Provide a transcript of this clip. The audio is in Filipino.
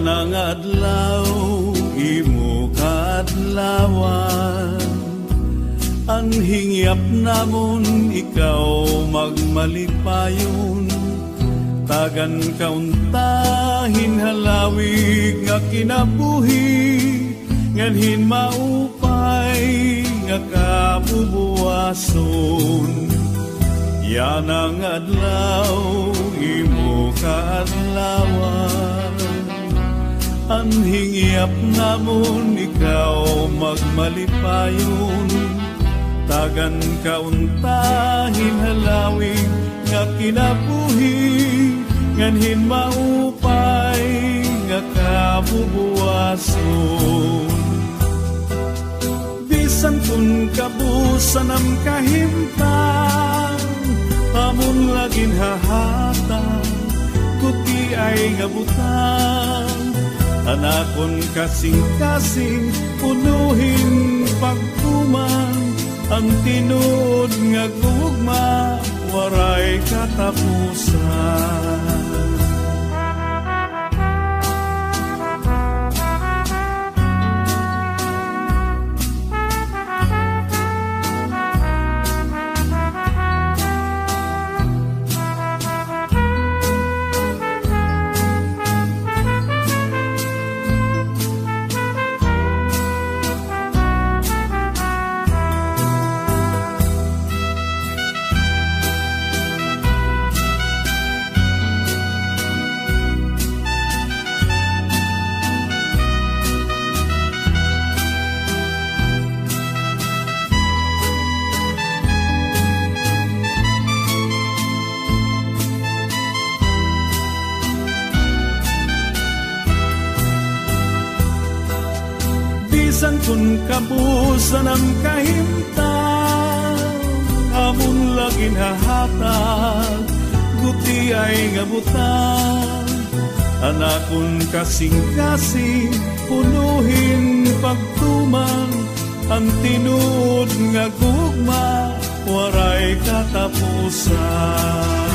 Yanang adlaw imo kaadlawan, anhingyap namon ikaw magmalipayon. Tagan kauntahin halawig nga kinabuhi, nganhin maupay nga kabubuwason. Yanang adlaw imo kaadlawan, anhingyap namon ikaw magmalipayon. Tagan kauntahin halawig nga kinabuhi, nganhin maupay nga kabubuwason. Bisan kun kabusan ang kahimtang, amon lagin hahatang, kuti ay ngabutang. Anakon kasing-kasing, punuhin pagtuman, ang tinuod nga gugma, waray katapusan. Bisan kun kabusan ang kahimtang, amon lagin hahatag, guti ay ngabutang. Anakon kasing-kasing, punuhin pagtuman, ang tinuod nga gugma, waray katapusan.